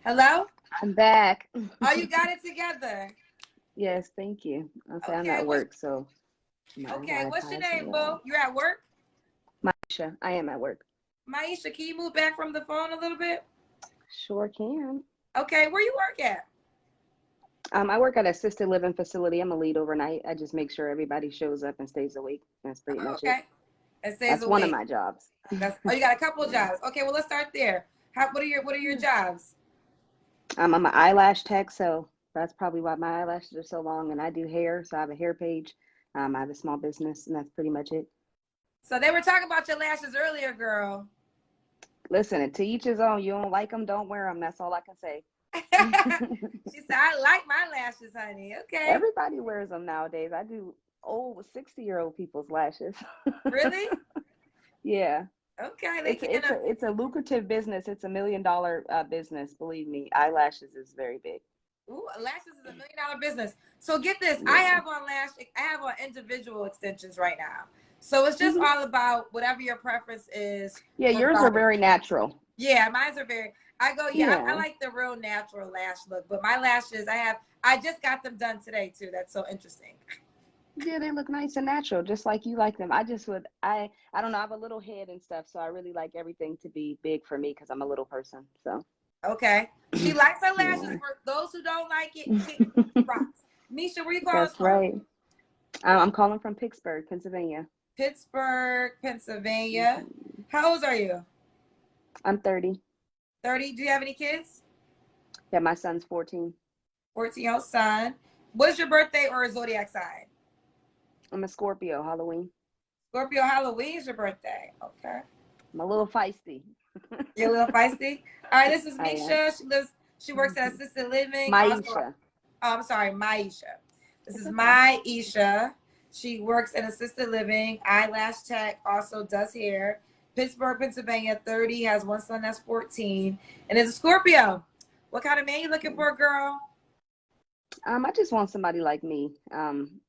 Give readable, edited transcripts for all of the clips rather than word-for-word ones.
Hello? I'm back. Oh, you got it together. Yes, thank you. I'll say I'm Okay, at work, so my what's Wi-Fi your is a name, little boo? You're at work? Maisha, I am at work. Maisha, can you move back from the phone a little bit? Sure can. Okay, where you work at? I work at an assisted living facility. I'm a lead overnight. I just make sure everybody shows up and stays awake. That's pretty Oh, much it. okay. It says That's a one of week. my jobs. You got a couple of Yeah. jobs. Okay, well let's start there. What are your Yeah. jobs? I'm an eyelash tech, so that's probably why my eyelashes are so long. And I do hair, so I have a hair page. I have a small business, and that's pretty much it. So they were talking about your lashes earlier, girl. Listen, to each his own. You don't like them, don't wear them. That's all I can say. She said, I like my lashes, honey. Okay. Everybody wears them nowadays. I do old 60-year-old people's lashes. Really? Yeah. Okay, they It's can. it's a it's a lucrative business. It's $1 million business. Believe me, eyelashes is very big. Ooh, lashes is $1 million business. So get this, Yeah. I have on individual extensions right now. So it's just Hmm. all about whatever your preference is Yeah, for yours are barber. very natural. Yeah, mine are very. I go, yeah, I Yeah. like the real natural lash look, but my lashes, I just got them done today too. That's so interesting. Yeah, they look nice and natural, just like you like them. I just would I don't know, I have a little head and stuff, so I really like everything to be big for me because I'm a little person. So Okay, she likes her lashes. yeah. For those who don't like it, kick rocks. Misha, where you calling That's from? right. I'm calling from Pittsburgh, Pennsylvania. Pittsburgh, Pennsylvania. Hmm. How old are you? I'm 30. 30. Do you have any kids? Yeah, my son's 14. 14-year-old son. What's your birthday or zodiac sign? I'm a Scorpio, Halloween. Scorpio. Halloween is your birthday. Okay. I'm a little feisty. You're a little feisty. All right. This is I am. Misha. She works at assisted living. Also, oh, Maisha. I'm sorry, Maisha. This It's is okay. Maisha. She works at assisted living. Eyelash tech. Also does hair. Pittsburgh, Pennsylvania. 30. Has one son that's 14, and is a Scorpio. What kind of man you looking for, girl? I just want somebody like me.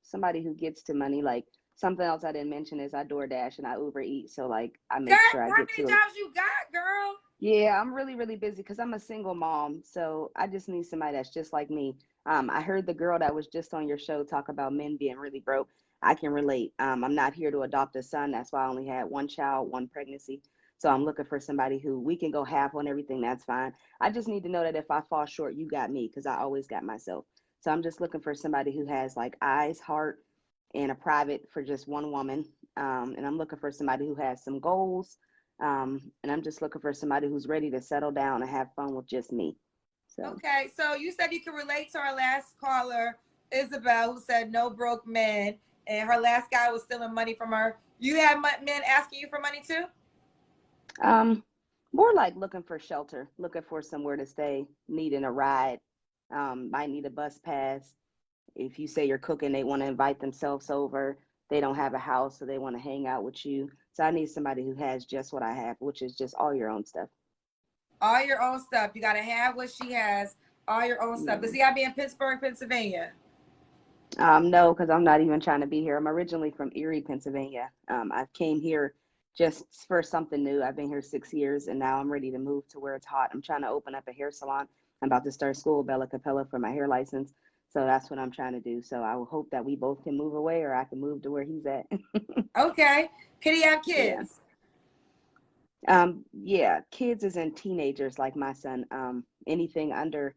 Somebody who gets to money. Like something else I didn't mention is I DoorDash and I Uber Eat. So like I God, make sure I how get many to. jobs you got, girl? Yeah, I'm really, really busy because I'm a single mom. So I just need somebody that's just like me. I heard the girl that was just on your show talk about men being really broke. I can relate. I'm not here to adopt a son. That's why I only had one child, one pregnancy. So I'm looking for somebody who we can go half on everything. That's fine. I just need to know that if I fall short, you got me because I always got myself. So I'm just looking for somebody who has like eyes, heart, and a private for just one woman. And I'm looking for somebody who has some goals, and I'm just looking for somebody who's ready to settle down and have fun with just me. So, Okay, so you said you can relate to our last caller, Isabel, who said no broke men, and her last guy was stealing money from her. You have men asking you for money too? um, more like looking for shelter, looking for somewhere to stay, needing a ride, might need a bus pass. If you say you're cooking, they want to invite themselves over. They don't have a house, so they want to hang out with you. So I need somebody who has just what I have, which is just all your own stuff. All your own stuff. You got to have what she has, all your own stuff. Does Yeah. he got to be in Pittsburgh, Pennsylvania? No, because I'm not even trying to be here. I'm originally from Erie, Pennsylvania. I came here just for something new. I've been here 6 years, and now I'm ready to move to where it's hot. I'm trying to open up a hair salon. I'm about to start school, Bella Capella, for my hair license. So that's what I'm trying to do. So I will hope that we both can move away, or I can move to where he's at. Okay. Can he have Yeah. kids? Yeah, kids is in teenagers like my son. Anything under,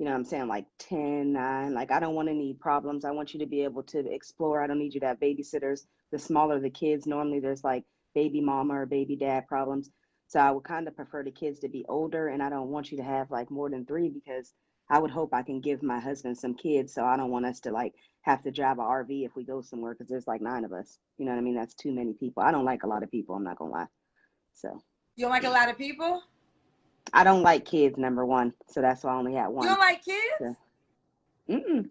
I'm saying like 10, 9. Like I don't want any problems. I want you to be able to explore. I don't need you to have babysitters. The smaller the kids, normally there's like baby mama or baby dad problems. So I would kind of prefer the kids to be older, and I don't want you to have like more than 3 because I would hope I can give my husband some kids. So I don't want us to like have to drive a RV if we go somewhere because there's like 9 of us. You know what I mean? That's too many people. I don't like a lot of people. I'm not gonna lie. So. You don't like a lot of people? I don't like kids, number one. So that's why I only had You one. don't like So, kids? mm-mm.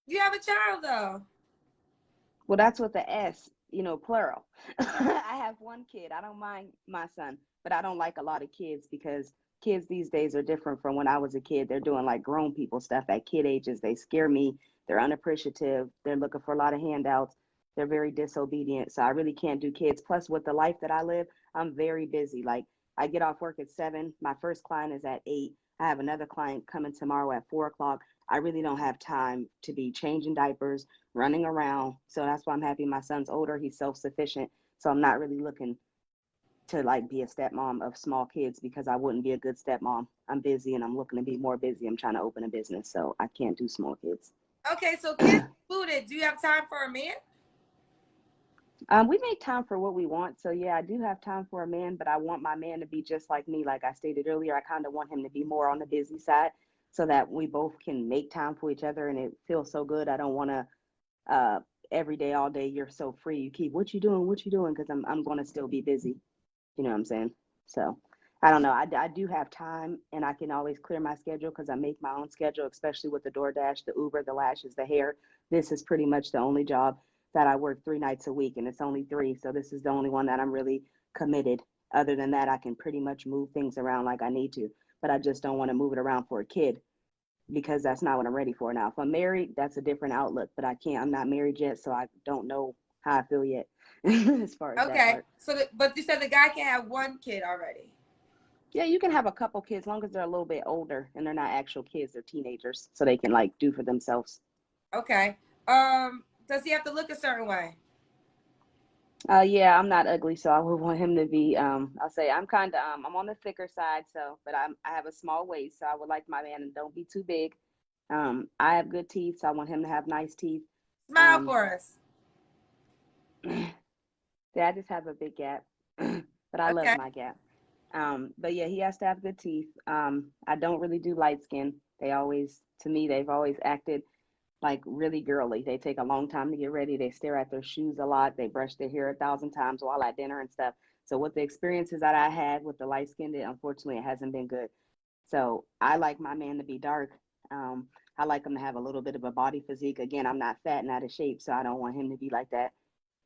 You have a child though. Well, that's with the S, plural. I have one kid. I don't mind my son, but I don't like a lot of kids because kids these days are different from when I was a kid. They're doing like grown people stuff at kid ages. They scare me. They're unappreciative. They're looking for a lot of handouts. They're very disobedient. So I really can't do kids. Plus, with the life that I live, I'm very busy. Like I get off work at 7. My first client is at 8. I have another client coming tomorrow at 4 o'clock. I really don't have time to be changing diapers, running around. So that's why I'm happy my son's older. He's self-sufficient. So I'm not really looking to like be a stepmom of small kids because I wouldn't be a good stepmom. I'm busy and I'm looking to be more busy. I'm trying to open a business, so I can't do small kids. Okay, so kids included, do you have time for a man? We make time for what we want. So yeah, I do have time for a man, but I want my man to be just like me. Like I stated earlier, I kind of want him to be more on the busy side so that we both can make time for each other and it feels so good. I don't want to uh every day, all day, you're so free. You keep what you doing, what you doing, because I'm gonna still be busy. You know what I'm saying? So I don't know. I do have time and I can always clear my schedule because I make my own schedule, especially with the DoorDash, the Uber, the lashes, the hair. This is pretty much the only job that I work 3 nights a week and it's only three. So this is the only one that I'm really committed. Other than that, I can pretty much move things around like I need to, but I just don't want to move it around for a kid because that's not what I'm ready for now. If I'm married, that's a different outlook, but I'm not married yet. So I don't know how I feel yet as far as that Okay, part. so but you said the guy can have one kid already. Yeah, you can have a couple kids, as long as they're a little bit older and they're not actual kids, they're teenagers, so they can like do for themselves. Okay. Does he have to look a certain way? Yeah, I'm not ugly, so I would want him to be. I'll say I'm kind of I'm on the thicker side, so but I have a small waist, so I would like my man and don't be too big. I have good teeth, so I want him to have nice teeth. Smile Um, for us. yeah, I just have a big gap, but I love Okay. my gap. But yeah, he has to have good teeth. I don't really do light skin. To me, they've always acted like really girly. They take a long time to get ready. They stare at their shoes a lot. They brush their hair 1,000 times while at dinner and stuff. So with the experiences that I had with the light skinned, unfortunately, it hasn't been good. So I like my man to be dark. I like him to have a little bit of a body physique. Again, I'm not fat and out of shape, so I don't want him to be like that.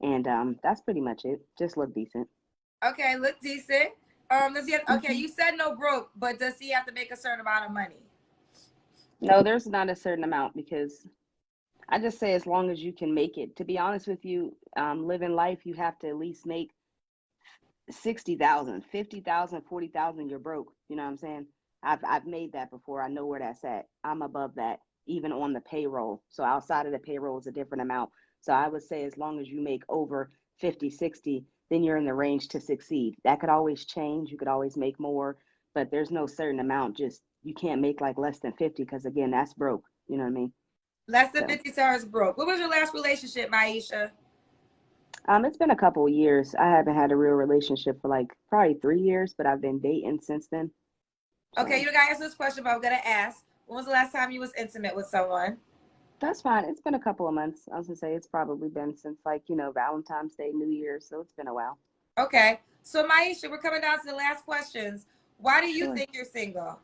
And that's pretty much it. Just look decent. Okay, look decent. Does he have, okay, Hmm. you said no broke, but does he have to make a certain amount of money? No, there's not a certain amount because I just say as long as you can make it. To be honest with you, living life, you have to at least make 60,000, 50,000, 40,000. You're broke. You know what I'm saying? I've made that before. I know where that's at. I'm above that, even on the payroll. So outside of the payroll is a different amount. So I would say as long as you make over 50, 60, then you're in the range to succeed. That could always change. You could always make more, but there's no certain amount. Just you can't make like less than 50 because again, that's broke. You know what I mean? Less than So 50 stars broke. What was your last relationship, Maisha? it's been a couple of years. I haven't had a real relationship for like probably 3 years, but I've been dating since then. Okay, So you don't gotta answer this question, but I'm gonna ask. When was the last time you was intimate with someone? that's fine. It's been a couple of months. I was gonna say it's probably been since like, Valentine's Day, New Year's, so it's been a while. Okay. So Maisha, we're coming down to the last questions. Why do you Sure. think you're single?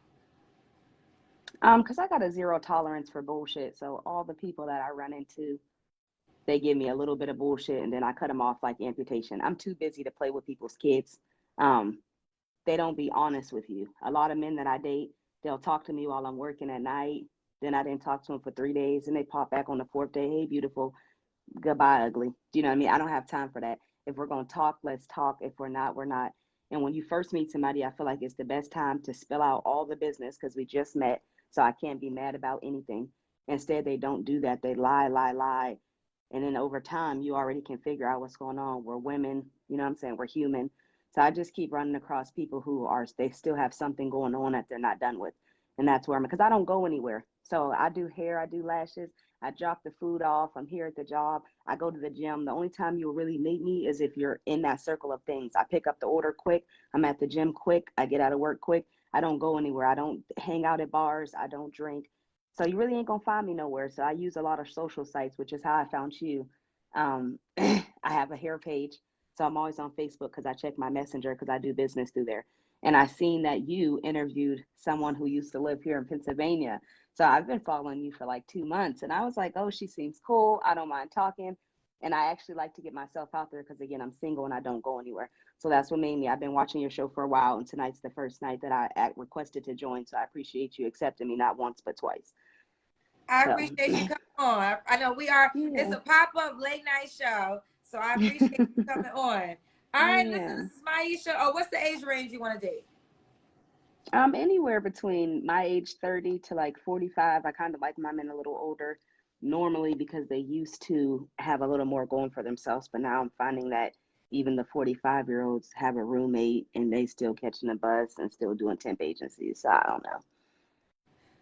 Because I got a zero tolerance for bullshit. So all the people that I run into, they give me a little bit of bullshit and then I cut them off like amputation. I'm too busy to play with people's kids. Um, they don't be honest with you. A lot of men that I date, they'll talk to me while I'm working at night. Then I didn't talk to them for 3 days, and they pop back on the fourth day. Hey, beautiful. Goodbye, ugly. Do you know what I mean? I don't have time for that. If we're gonna talk, let's talk. If we're not, we're not. And when you first meet somebody, I feel like it's the best time to spill out all the business because we just met. So I can't be mad about anything. Instead, they don't do that. They lie, lie, lie. And then over time, you already can figure out what's going on. We're women, you know what I'm saying? We're human. So I just keep running across people who they still have something going on that they're not done with. And that's where because I don't go anywhere. So I do hair, I do lashes, I drop the food off. I'm here at the job. I go to the gym. The only time you'll really meet me is if you're in that circle of things. I pick up the order quick. I'm at the gym quick. I get out of work quick. I don't go anywhere. I don't hang out at bars. I don't drink. So you really ain't gonna find me nowhere. So I use a lot of social sites, which is how I found you. I have a hair page, so I'm always on Facebook because I check my messenger because I do business through there. And I seen that you interviewed someone who used to live here in Pennsylvania. So I've been following you for like 2 months, and I was like, oh, she seems cool. I don't mind talking. And I actually like to get myself out there because again, I'm single and I don't go anywhere. So that's what made me. I've been watching your show for a while, and tonight's the first night that I requested to join. So I appreciate you accepting me not once but twice. I So appreciate you coming on. I know we are, it's yeah, a pop-up late night show. So I appreciate you coming on. All right, listen, yeah. this is Maisha. Oh, what's the age range you want to date? Anywhere between my age 30 to like 45. I kind of like my men a little older normally because they used to have a little more going for themselves. But now I'm finding that even the 45-year-olds have a roommate and they still catching a bus and still doing temp agencies. So I don't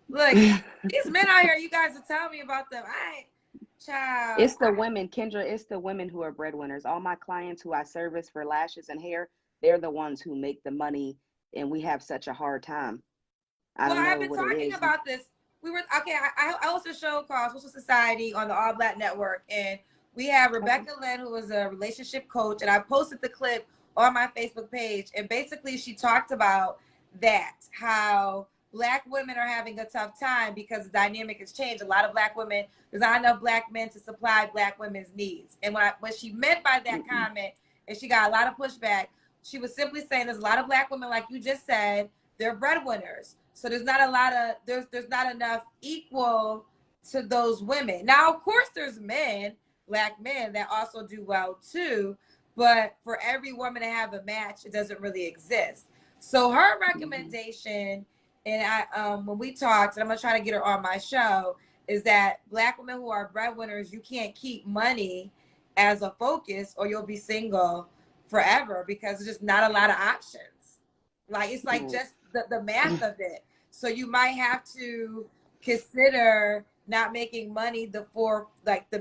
Look, know. these men out here, you guys are telling me about them. I ain't, child. It's the women, Kendra, it's the women who are breadwinners. All my clients who I service for lashes and hair, they're the ones who make the money and we have such a hard time. I Well, don't I've know been what it talking is. about this. We were okay. I host a show called Social Society on the All Black Network, and we have Okay. Rebecca Lynn, who is a relationship coach, and I posted the clip on my Facebook page. And basically, she talked about that how Black women are having a tough time because the dynamic has changed. A lot of Black women, there's not enough Black men to supply Black women's needs. And what she meant by that Mm-mm. comment, and she got a lot of pushback, she was simply saying there's a lot of Black women, like you just said, they're breadwinners. So there's not a lot of there's not enough equal to those women. Now, of course, there's men, Black men, that also do well too. But for every woman to have a match, it doesn't really exist. So her Mm-hmm. recommendation, and I when we talked, and I'm gonna try to get her on my show, is that Black women who are breadwinners, you can't keep money as a focus, or you'll be single forever because there's just not a lot of options. Like it's like Right. just the math of it. So you might have to consider not making money the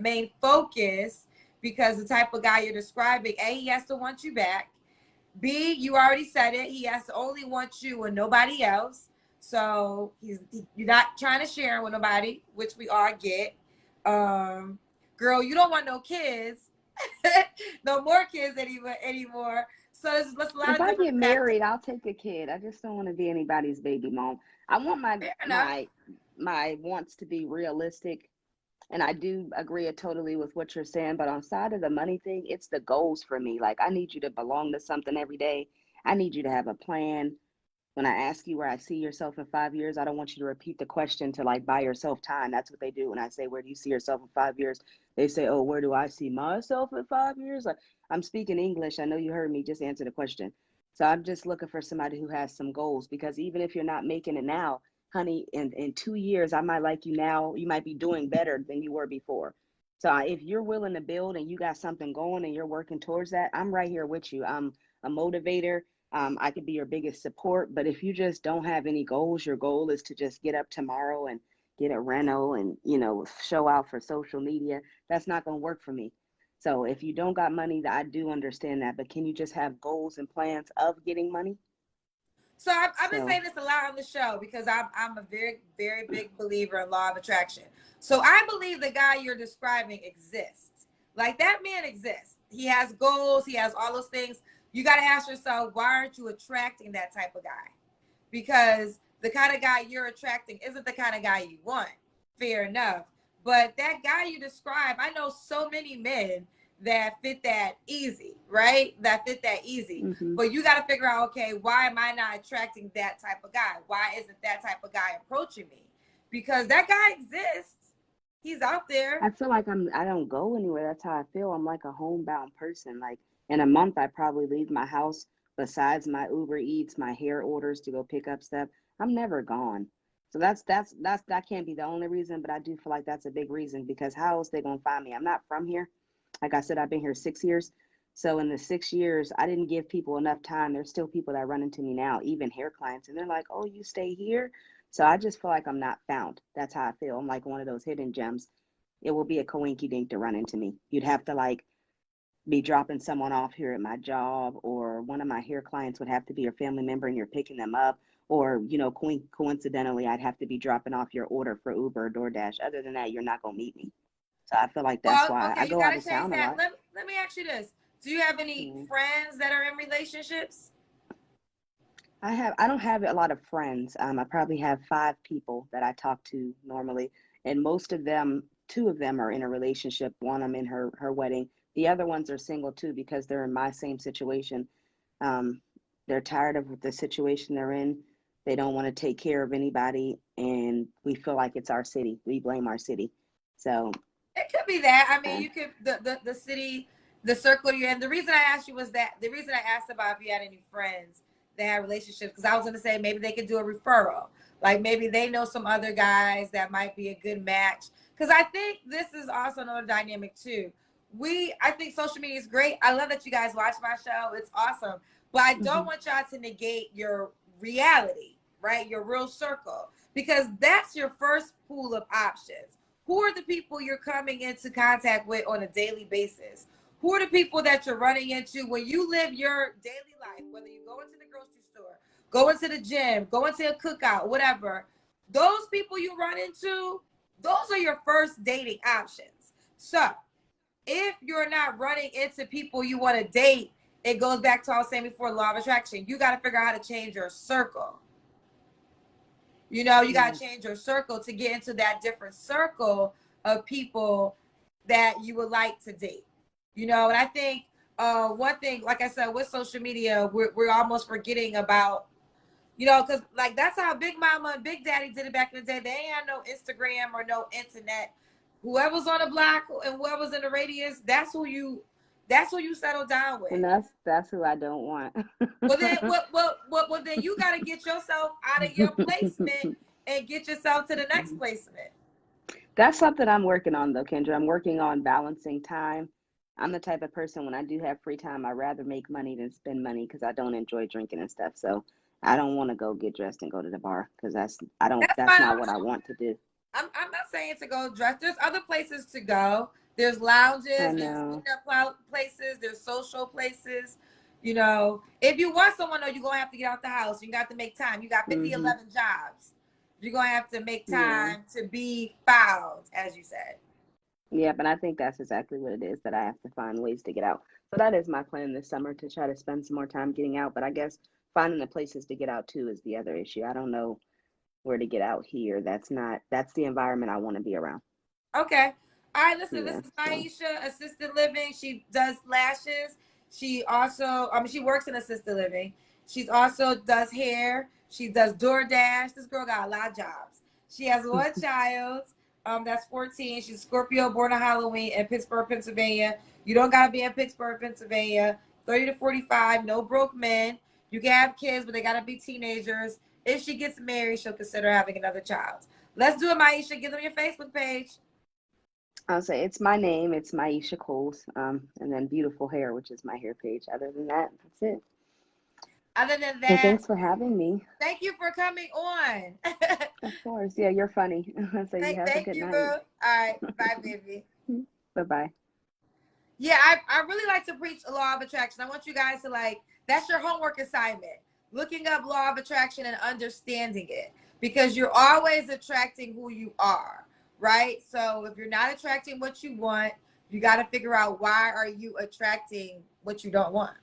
main focus because the type of guy you're describing, A, he has to want you back. B, you already said it, he has to only want you and nobody else. So you're not trying to share with nobody, which we all get. Um, Girl, you don't want no kids, no more kids anymore. So there's a lot If of I different get factors. married, I'll take a kid. I just don't want to be anybody's baby mom. I want my Fair enough. my my wants to be realistic. And I do agree totally with what you're saying, but on side of the money thing, it's the goals for me. Like I need you to belong to something every day. I need you to have a plan. When I ask you where I see yourself in 5 years, I don't want you to repeat the question to like buy yourself time. That's what they do when I say, where do you see yourself in 5 years? They say, oh, where do I see myself in 5 years? Like, I'm speaking English. I know you heard me just answer the question. So I'm just looking for somebody who has some goals because even if you're not making it now, honey, in 2 years, I might like you now. You might be doing better than you were before. So if you're willing to build and you got something going and you're working towards that, I'm right here with you. I'm a motivator. I could be your biggest support, but if you just don't have any goals, your goal is to just get up tomorrow and get a reno and show out for social media. That's not going to work for me. So if you don't got money, I do understand that, but can you just have goals and plans of getting money? So I've been So saying this a lot on the show because I'm a very, very big believer in law of attraction. So I believe the guy you're describing exists. Like that man exists. He has goals. He has all those things. You got to ask yourself, why aren't you attracting that type of guy? Because the kind of guy you're attracting isn't the kind of guy you want. Fair enough. But that guy you describe, I know so many men that fit that easy, right? That fit that easy. hmm But you got to figure out, okay, why am I not attracting that type of guy? Why isn't that type of guy approaching me? Because that guy exists. He's out there. I feel like I don't go anywhere. That's how I feel. I'm like a homebound person. Like in a month, I probably leave my house. Besides my Uber Eats, my hair orders to go pick up stuff, I'm never gone. So that can't be the only reason, but I do feel like that's a big reason because how else they gonna find me? I'm not from here. Like I said, I've been here 6 years. So in the 6 years, I didn't give people enough time. There's still people that run into me now, even hair clients, and they're like, "Oh, you stay here?" So I just feel like I'm not found. That's how I feel. I'm like one of those hidden gems. It will be a coinky dink to run into me. You'd have to like be dropping someone off here at my job, or one of my hair clients would have to be your family member and you're picking them up, or coincidentally, I'd have to be dropping off your order for Uber or DoorDash. Other than that, you're not gonna meet me. So I feel like that's Well, why I okay, you go got out to of change town a that. lot. Let me ask you this. Do you have any Mm. friends that are in relationships? I don't have a lot of friends. I probably have 5 people that I talk to normally, and most of them, 2 of them are in a relationship. One, I'm in her wedding. The other ones are single too because they're in my same situation. Um, they're tired of the situation they're in. They don't want to take care of anybody, and we feel like it's our city. We blame our city. So, It could be that. I mean, uh, you could the city, the circle you're in. The reason I asked you was that the reason I asked about if you had any friends that have relationships. Because I was going to say maybe they could do a referral. Like maybe they know some other guys that might be a good match. Because I think this is also another dynamic too. I think social media is great. I love that you guys watch my show. It's awesome. But I don't want y'all to negate your reality, right? Your real circle. Because that's your first pool of options. Who are the people you're coming into contact with on a daily basis? Who are the people that you're running into when you live your daily life, whether you go into the grocery store, go into the gym, go into a cookout, whatever? Those people you run into, those are your first dating options. So if you're not running into people you want to date, it goes back to what I was saying before, law of attraction. You got to figure out how to change your circle. You know, you got to change your circle to get into that different circle of people that you would like to date. You know, and I think one thing, like I said, with social media, we're almost forgetting about, you know, because like that's how Big Mama and Big Daddy did it back in the day. They ain't had no Instagram or no internet. Whoever's on the block and whoever's in the radius, that's who you settle down with. And that's who I don't want. Well then, well then you got to get yourself out of your placement and get yourself to the next placement. That's something I'm working on though, Kendra. I'm working on balancing time. I'm the type of person, when I do have free time, I'd rather make money than spend money because I don't enjoy drinking and stuff. So I don't want to go get dressed and go to the bar because that's not what I want to do. I'm not saying to go dress. There's other places to go. There's lounges, I there's know. places, there's social places. You know, if you want someone, though, you're going to have to get out the house. You got to make time. You got 50, 11 jobs. You're going to have to make time to be found, as you said. Yeah, but I think that's exactly what it is, that I have to find ways to get out. So that is my plan this summer, to try to spend some more time getting out. But I guess finding the places to get out too is the other issue. I don't know where to get out here. That's the environment I want to be around. Okay. All right, listen, Yeah, this is Maisha, assisted living. She does lashes. She also, she works in assisted living. She's also does hair. She does DoorDash. This girl got a lot of jobs. She has one child, that's 14. She's Scorpio, born on Halloween in Pittsburgh, Pennsylvania. You don't got to be in Pittsburgh, Pennsylvania. 30 to 45, no broke men. You can have kids, but they got to be teenagers. If she gets married, she'll consider having another child. Let's do it, Maisha. Give them your Facebook page. I'll say it's my name. It's Maisha Coles, and then Beautiful Hair, which is my hair page. Other than that, that's it. Other than that, and thanks for having me. Thank you for coming on. Of course. Yeah, you're funny. So you have a good night. Boo. All right. Bye, baby. Bye-bye. Yeah, I really like to preach a law of attraction. I want you guys to that's your homework assignment. Looking up law of attraction and understanding it, because you're always attracting who you are, right? So if you're not attracting what you want, you got to figure out, why are you attracting what you don't want?